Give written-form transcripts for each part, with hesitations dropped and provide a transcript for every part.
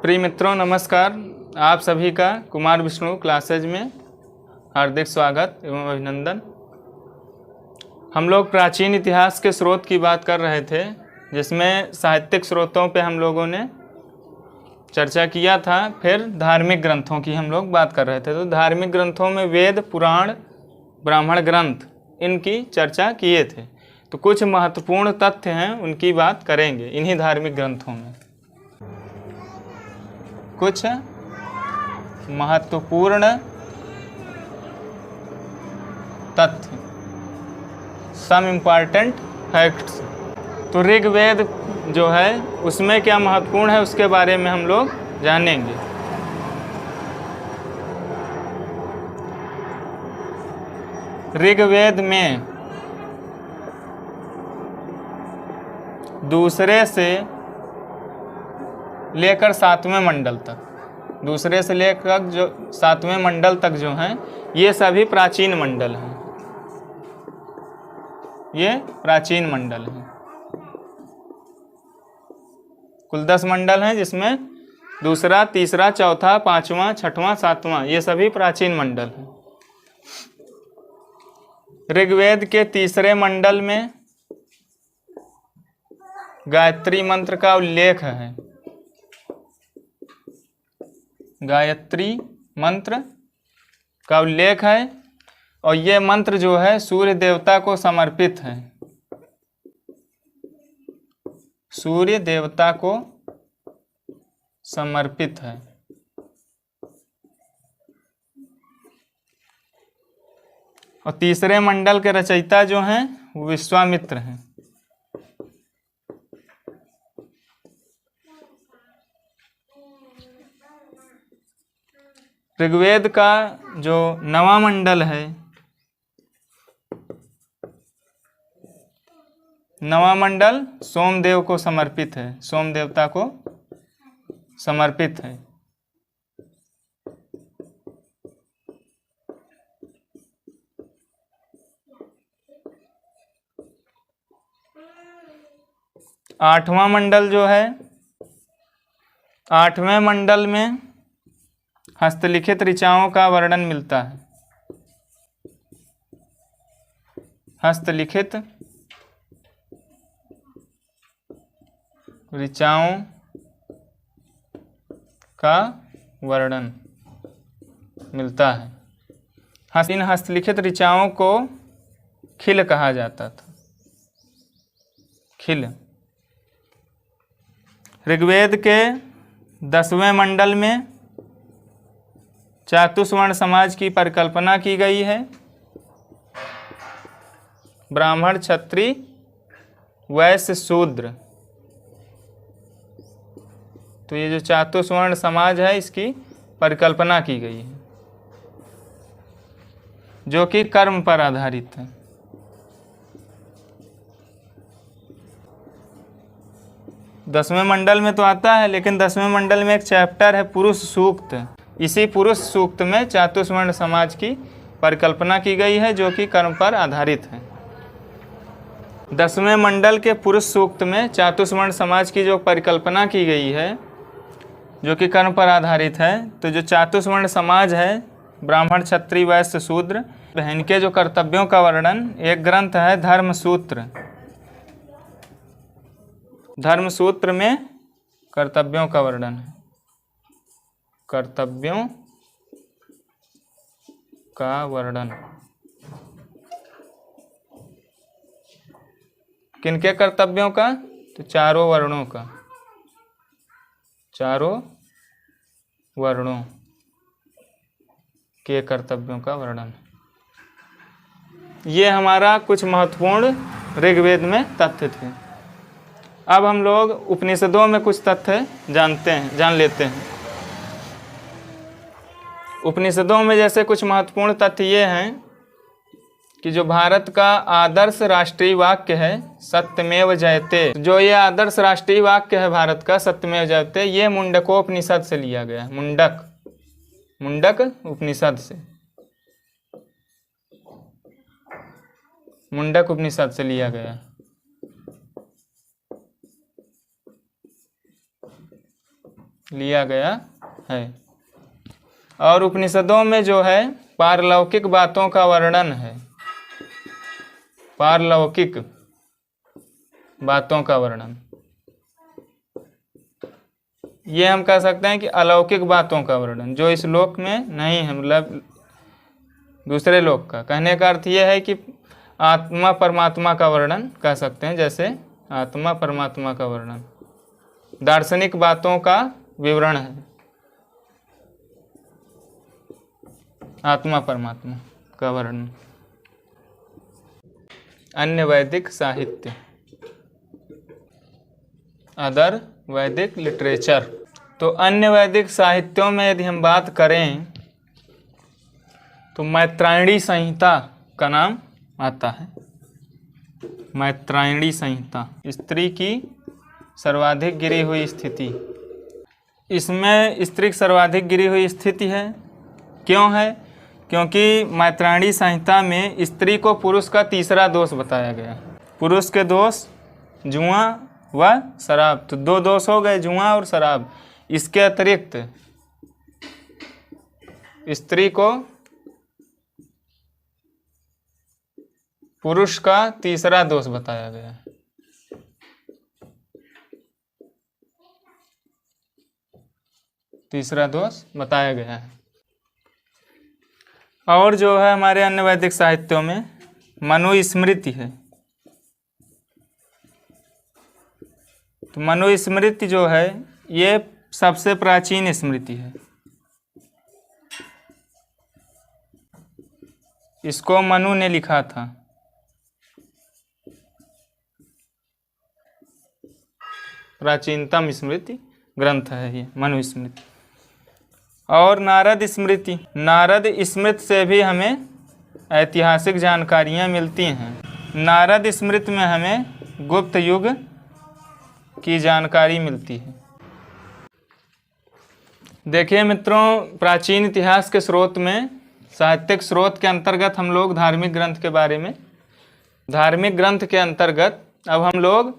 प्रिय मित्रों नमस्कार। आप सभी का कुमार विष्णु क्लासेज में हार्दिक स्वागत एवं अभिनंदन। हम लोग प्राचीन इतिहास के स्रोत की बात कर रहे थे, जिसमें साहित्यिक स्रोतों पे हम लोगों ने चर्चा किया था। फिर धार्मिक ग्रंथों की हम लोग बात कर रहे थे। तो धार्मिक ग्रंथों में वेद, पुराण, ब्राह्मण ग्रंथ, इनकी चर्चा किए थे। तो कुछ महत्वपूर्ण तथ्य हैं, उनकी बात करेंगे इन्हीं धार्मिक ग्रंथों में। कुछ महत्वपूर्ण तथ्य, सम इम्पॉर्टेंट फैक्ट्स। तो ऋग्वेद जो है उसमें क्या महत्वपूर्ण है, उसके बारे में हम लोग जानेंगे। ऋग्वेद में दूसरे से लेकर सातवें मंडल तक, दूसरे से लेकर जो सातवें मंडल तक जो हैं, ये सभी प्राचीन मंडल हैं। ये प्राचीन मंडल हैं। कुल 10 मंडल हैं, जिसमें दूसरा, तीसरा, चौथा, पांचवा, छठवां, सातवां, ये सभी प्राचीन मंडल हैं। ऋग्वेद के तीसरे मंडल में गायत्री मंत्र का उल्लेख है। गायत्री मंत्र का उल्लेख है और ये मंत्र जो है सूर्य देवता को समर्पित है। सूर्य देवता को समर्पित है। और तीसरे मंडल के रचयिता जो हैं वो विश्वामित्र हैं। ऋग्वेद का जो नवां मंडल है, नवां मंडल सोमदेव को समर्पित है, सोम देवता को समर्पित है। आठवां मंडल जो है, आठवें मंडल में हस्तलिखित ऋचाओं का वर्णन मिलता है। हस्तलिखित ऋचाओं का वर्णन मिलता है। इन हस्तलिखित ऋचाओं को खिल कहा जाता था। खिल। ऋग्वेद के 10वें मंडल में चातुर्वर्ण समाज की परिकल्पना की गई है। ब्राह्मण, क्षत्रिय, वैश्य, शूद्र। तो ये जो चातुर्वर्ण समाज है, इसकी परिकल्पना की गई है, जो कि कर्म पर आधारित है। दसवें मंडल में तो आता है, लेकिन 10वें मंडल में एक चैप्टर है पुरुष सूक्त। इसी पुरुष सूक्त में चातुर्वर्ण समाज की परिकल्पना की गई है, जो कि कर्म पर आधारित है। 10वें मंडल के पुरुष सूक्त में चातुर्वर्ण समाज की जो परिकल्पना की गई है, जो कि कर्म पर आधारित है, तो जो चातुर्वर्ण समाज है, ब्राह्मण, क्षत्रिय, वैश्य, शूद्र, इनके जो कर्तव्यों का वर्णन, एक ग्रंथ है धर्मसूत्र। धर्मसूत्र में कर्तव्यों का वर्णन है। कर्तव्यों का वर्णन। किनके कर्तव्यों का? तो चारों वर्णों का। चारों वर्णों के कर्तव्यों का वर्णन। ये हमारा कुछ महत्वपूर्ण ऋग्वेद में तथ्य थे। अब हम लोग उपनिषदों में कुछ तथ्य जान लेते हैं। उपनिषदों में जैसे कुछ महत्वपूर्ण तथ्य ये हैं कि जो भारत का आदर्श राष्ट्रीय वाक्य है, सत्यमेव जयते, जो ये आदर्श राष्ट्रीय वाक्य है भारत का, सत्यमेव जयते, ये मुंडकोपनिषद से लिया गया है। मुंडक उपनिषद से, मुंडक उपनिषद से लिया गया है। लिया गया है। और उपनिषदों में जो है पारलौकिक बातों का वर्णन है, पारलौकिक बातों का वर्णन, ये हम कह सकते हैं कि अलौकिक बातों का वर्णन जो इस लोक में नहीं है, मतलब दूसरे लोक का। कहने का अर्थ ये है कि आत्मा परमात्मा का वर्णन कह सकते हैं, जैसे आत्मा परमात्मा का वर्णन, दार्शनिक बातों का विवरण है आत्मा परमात्मा का वर्णन। अन्य वैदिक साहित्य, अदर वैदिक लिटरेचर। तो अन्य वैदिक साहित्यों में यदि हम बात करें तो मैत्रायणी संहिता का नाम आता है। मैत्रायणी संहिता, स्त्री की सर्वाधिक गिरी हुई स्थिति। इसमें स्त्री की सर्वाधिक गिरी हुई स्थिति है, क्यों है? क्योंकि मैत्रायणी संहिता में स्त्री को पुरुष का तीसरा दोष बताया गया। पुरुष के दोष जुआ व शराब, तो दो दोष हो गए, जुआ और शराब। इसके अतिरिक्त स्त्री को पुरुष का तीसरा दोष बताया गया। तीसरा दोष बताया गया है। और जो है हमारे अन्य वैदिक साहित्यों में मनुस्मृति है। तो मनुस्मृति जो है ये सबसे प्राचीन स्मृति है। इसको मनु ने लिखा था। प्राचीनतम स्मृति ग्रंथ है ये मनुस्मृति। और नारद स्मृति, नारद स्मृति से भी हमें ऐतिहासिक जानकारियाँ मिलती हैं। नारद स्मृति में हमें गुप्त युग की जानकारी मिलती है। देखिए मित्रों, प्राचीन इतिहास के स्रोत में, साहित्यिक स्रोत के अंतर्गत हम लोग धार्मिक ग्रंथ के बारे में, धार्मिक ग्रंथ के अंतर्गत अब हम लोग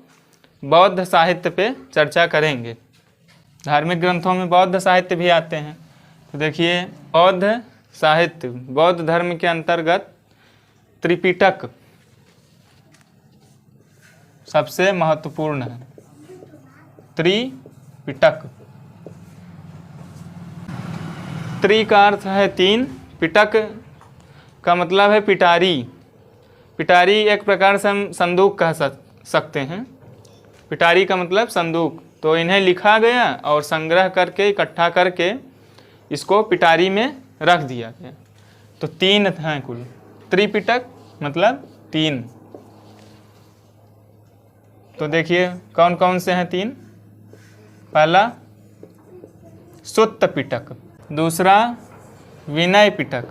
बौद्ध साहित्य पे चर्चा करेंगे। धार्मिक ग्रंथों में बौद्ध साहित्य भी आते हैं। तो देखिए, बौद्ध साहित्य, बौद्ध धर्म के अंतर्गत त्रिपिटक सबसे महत्वपूर्ण है। त्रिपिटक, त्रि का अर्थ है तीन, पिटक का मतलब है पिटारी। पिटारी एक प्रकार से हम संदूक कह सकते हैं। पिटारी का मतलब संदूक। तो इन्हें लिखा गया और संग्रह करके, इकट्ठा करके इसको पिटारी में रख दिया गया। तो तीन हैं कुल। त्रिपिटक मतलब तीन। तो देखिए कौन कौन से हैं तीन। पहला सुत्त पिटक, दूसरा विनय पिटक,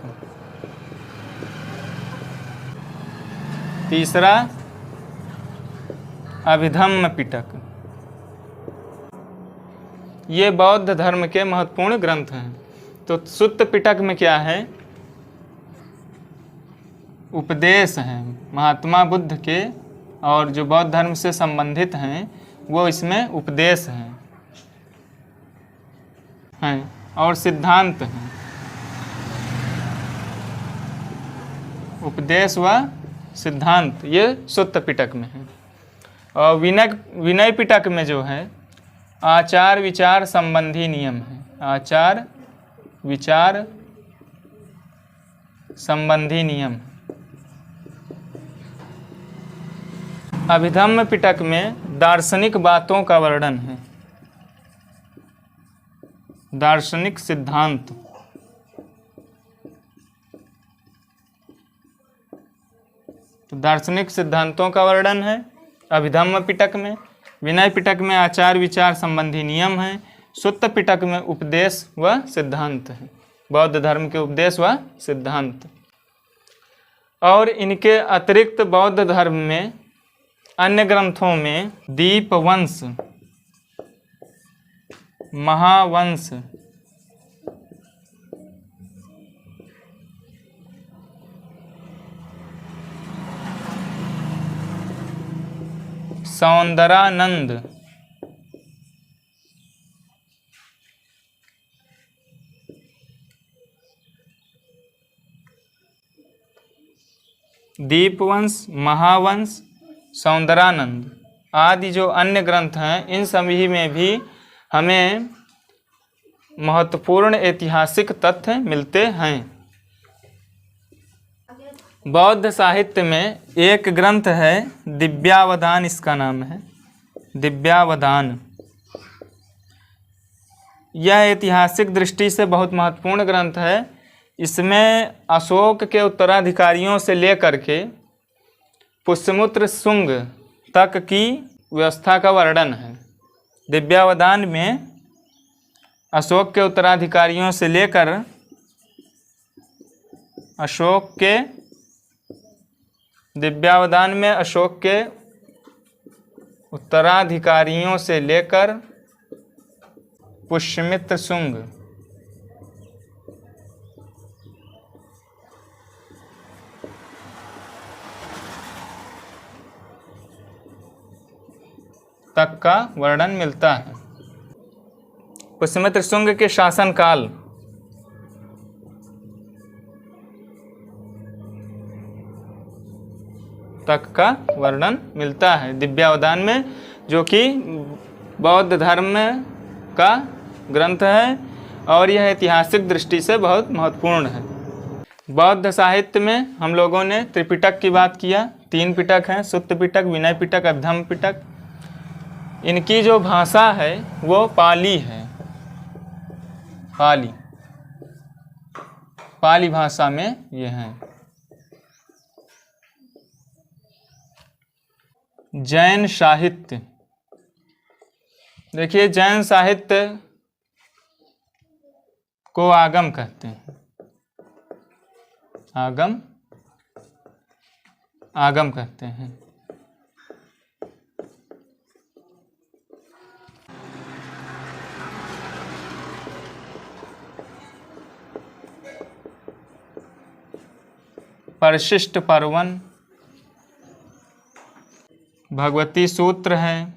तीसरा अभिधम्म पिटक। ये बौद्ध धर्म के महत्वपूर्ण ग्रंथ हैं। तो सुत्त पिटक में क्या है? उपदेश हैं महात्मा बुद्ध के, और जो बौद्ध धर्म से संबंधित हैं वो इसमें उपदेश हैं और सिद्धांत हैं। उपदेश व सिद्धांत ये सुत्त पिटक में है। और विनय पिटक में जो है आचार विचार संबंधी नियम है। आचार विचार संबंधी नियम। अभिधम्म पिटक में दार्शनिक बातों का वर्णन है, दार्शनिक सिद्धांत। तो दार्शनिक सिद्धांतों का वर्णन है अभिधम्म पिटक में। विनय पिटक में आचार विचार संबंधी नियम है। सुत्त पिटक में उपदेश व सिद्धांत है, बौद्ध धर्म के उपदेश व सिद्धांत। और इनके अतिरिक्त बौद्ध धर्म में अन्य ग्रंथों में दीपवंश, महावंश, सौंदरानंद, दीपवंश, महावंश, सौंदरानंद आदि जो अन्य ग्रंथ हैं, इन सभी में भी हमें महत्वपूर्ण ऐतिहासिक तथ्य मिलते हैं। बौद्ध साहित्य में एक ग्रंथ है दिव्यावदान, इसका नाम है दिव्यावदान। यह ऐतिहासिक दृष्टि से बहुत महत्वपूर्ण ग्रंथ है। इसमें अशोक के उत्तराधिकारियों से लेकर के पुष्यमित्र शुंग तक की व्यवस्था का वर्णन है। दिव्यावदान में अशोक के उत्तराधिकारियों से लेकर दिव्यावदान में अशोक के उत्तराधिकारियों से लेकर पुष्यमित्र शुंग तक का वर्णन मिलता है। पुष्यमित्र शुंग के शासनकाल तक का वर्णन मिलता है दिव्यावदान में, जो कि बौद्ध धर्म का ग्रंथ है और यह ऐतिहासिक दृष्टि से बहुत महत्वपूर्ण है। बौद्ध साहित्य में हम लोगों ने त्रिपिटक की बात किया। 3 पिटक हैं, सुत्त पिटक, विनय पिटक, अभिधम्म पिटक। इनकी जो भाषा है वो पाली है। पाली भाषा में ये हैं। जैन साहित्य, देखिए जैन साहित्य को आगम कहते हैं। आगम कहते हैं। परिशिष्ट पर्वन, भगवती सूत्र है,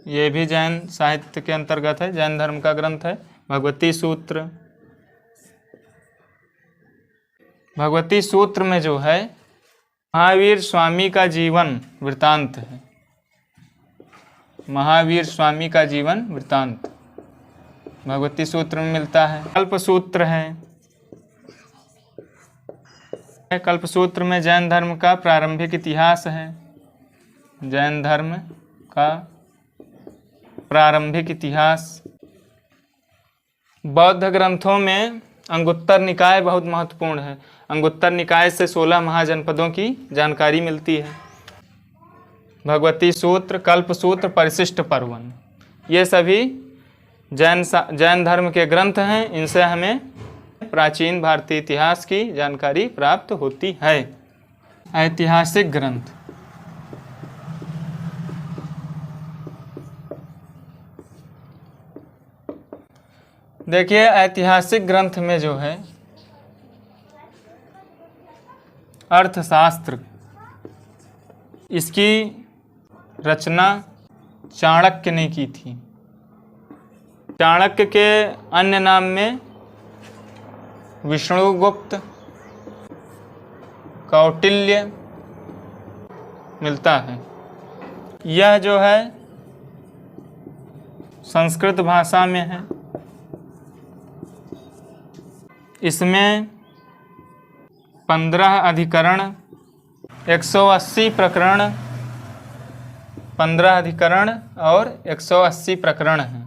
ये भी जैन साहित्य के अंतर्गत है, जैन धर्म का ग्रंथ है भगवती सूत्र। भगवती सूत्र में जो है महावीर स्वामी का जीवन वृत्तांत है। महावीर स्वामी का जीवन वृत्तांत भगवती सूत्र में मिलता है। कल्पसूत्र है। कल्पसूत्र में जैन धर्म का प्रारंभिक इतिहास है। जैन धर्म का प्रारंभिक इतिहास। बौद्ध ग्रंथों में अंगुत्तर निकाय बहुत महत्वपूर्ण है। अंगुत्तर निकाय से 16 महाजनपदों की जानकारी मिलती है। भगवती सूत्र, कल्पसूत्र, परिशिष्ट पर्वन, ये सभी जैन धर्म के ग्रंथ हैं। इनसे हमें प्राचीन भारतीय इतिहास की जानकारी प्राप्त होती है। ऐतिहासिक ग्रंथ, देखिए ऐतिहासिक ग्रंथ में जो है अर्थशास्त्र, इसकी रचना चाणक्य ने की थी। चाणक्य के अन्य नाम में विष्णुगुप्त, कौटिल्य मिलता है। यह जो है संस्कृत भाषा में है। इसमें 15 अधिकरण, 180 प्रकरण, 15 अधिकरण और 180 प्रकरण हैं।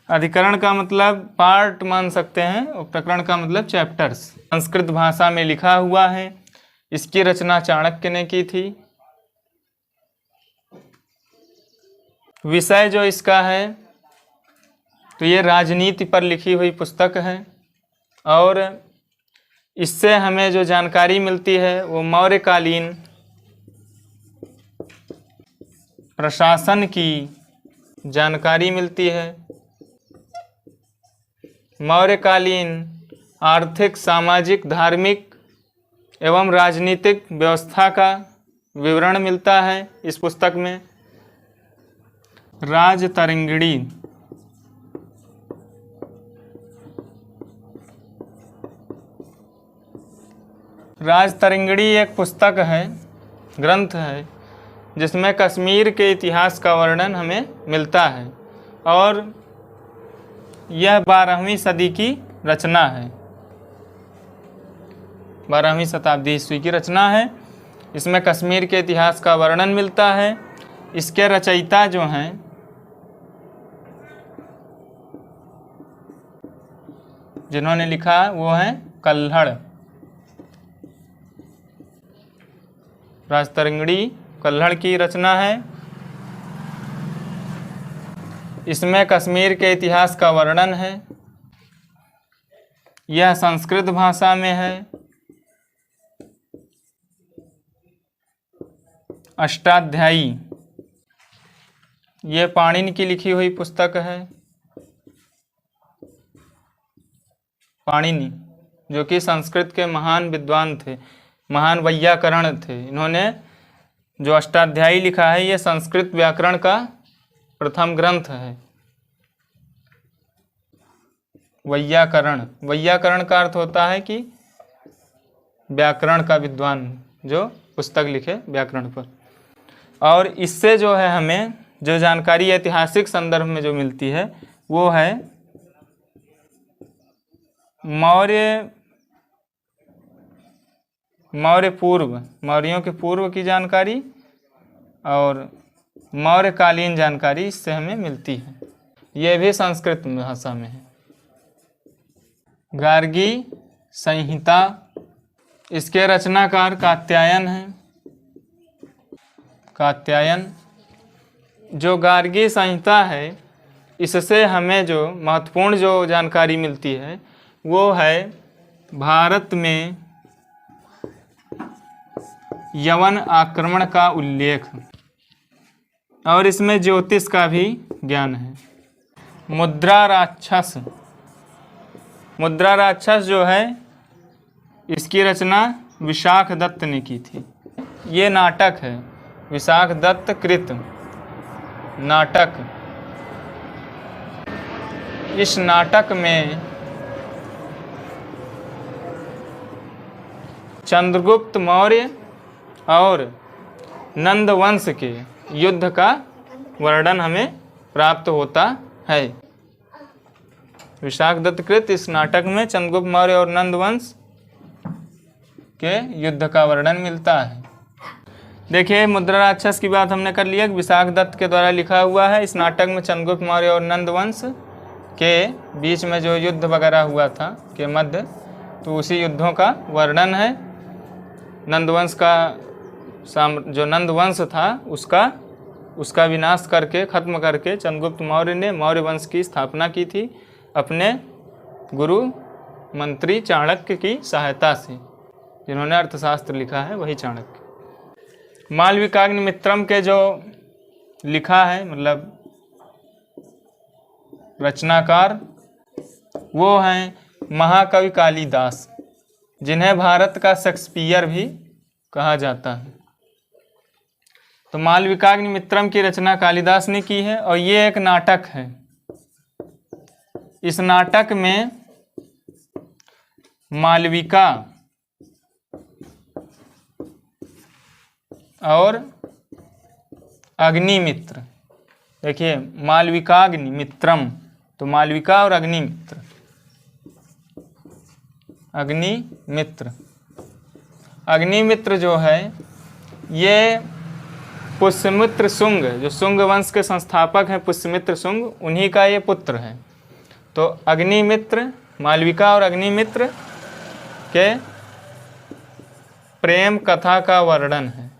अधिकरण का मतलब पार्ट मान सकते हैं और प्रकरण का मतलब चैप्टर्स। संस्कृत भाषा में लिखा हुआ है। इसकी रचना चाणक्य ने की थी। विषय जो इसका है तो ये राजनीति पर लिखी हुई पुस्तक है और इससे हमें जो जानकारी मिलती है वो मौर्यकालीन प्रशासन की जानकारी मिलती है। मौर्यकालीन आर्थिक, सामाजिक, धार्मिक एवं राजनीतिक व्यवस्था का विवरण मिलता है इस पुस्तक में। राजतरंगिणी, राजतरंगिणी एक पुस्तक है, ग्रंथ है, जिसमें कश्मीर के इतिहास का वर्णन हमें मिलता है और यह 12वीं सदी की रचना है, 12वीं शताब्दी ईस्वी की रचना है। इसमें कश्मीर के इतिहास का वर्णन मिलता है। इसके रचयिता जो हैं जिन्होंने लिखा वो हैं कल्हड़, राजतरंगिणी कल्हड़ की रचना है। इसमें कश्मीर के इतिहास का वर्णन है। यह संस्कृत भाषा में है। अष्टाध्यायी, ये पाणिनि की लिखी हुई पुस्तक है। पाणिनि जो कि संस्कृत के महान विद्वान थे, महान वैयाकरण थे। इन्होंने जो अष्टाध्यायी लिखा है ये संस्कृत व्याकरण का प्रथम ग्रंथ है। वैयाकरण, वैयाकरण का अर्थ होता है कि व्याकरण का विद्वान जो पुस्तक लिखे व्याकरण पर। और इससे जो है हमें जो जानकारी ऐतिहासिक संदर्भ में जो मिलती है वो है मौर्य पूर्व, मौर्यों के पूर्व की जानकारी और मौर्यकालीन जानकारी इससे हमें मिलती है। ये भी संस्कृत भाषा में है। गार्गी संहिता, इसके रचनाकार कात्यायन हैं। कात्यायन, जो गार्गी संहिता है इससे हमें जो महत्वपूर्ण जो जानकारी मिलती है वो है भारत में यवन आक्रमण का उल्लेख और इसमें ज्योतिष का भी ज्ञान है। मुद्रा राक्षस, मुद्रा राक्षस जो है इसकी रचना विशाख दत्त ने की थी। ये नाटक है, विशाख दत्त कृत नाटक। इस नाटक में चंद्रगुप्त मौर्य और नंद वंश के युद्ध का वर्णन हमें प्राप्त होता है। विशाख दत्त कृत इस नाटक में चंद्रगुप्त मौर्य और नंद वंश के युद्ध का वर्णन मिलता है। देखिए, मुद्रा राक्षस की बात हमने कर लिया, विशाख दत्त के द्वारा लिखा हुआ है। इस नाटक में चंद्रगुप्त मौर्य और नंद वंश के बीच में जो युद्ध वगैरह हुआ था के मध्य, तो उसी युद्धों का वर्णन है। नंदवंश का जो नंदवंश था उसका विनाश करके, खत्म करके चंद्रगुप्त मौर्य ने मौर्य वंश की स्थापना की थी अपने गुरु मंत्री चाणक्य की सहायता से, जिन्होंने अर्थशास्त्र लिखा है, वही चाणक्य। मालविकाग्निमित्रम के जो लिखा है, मतलब रचनाकार, वो हैं महाकवि कालिदास, जिन्हें भारत का शेक्सपियर भी कहा जाता है। तो मालविकाग्निमित्रम की रचना कालिदास ने की है और ये एक नाटक है। इस नाटक में मालविका और अग्निमित्र, देखिए मालविकाग्निमित्रम, तो मालविका और अग्निमित्र, अग्निमित्र। अग्निमित्र जो है ये पुष्यमित्र शुंग, जो शुंग वंश के संस्थापक हैं पुष्यमित्र शुंग, उन्हीं का ये पुत्र है। तो अग्निमित्र, मालविका और अग्निमित्र के प्रेम कथा का वर्णन है।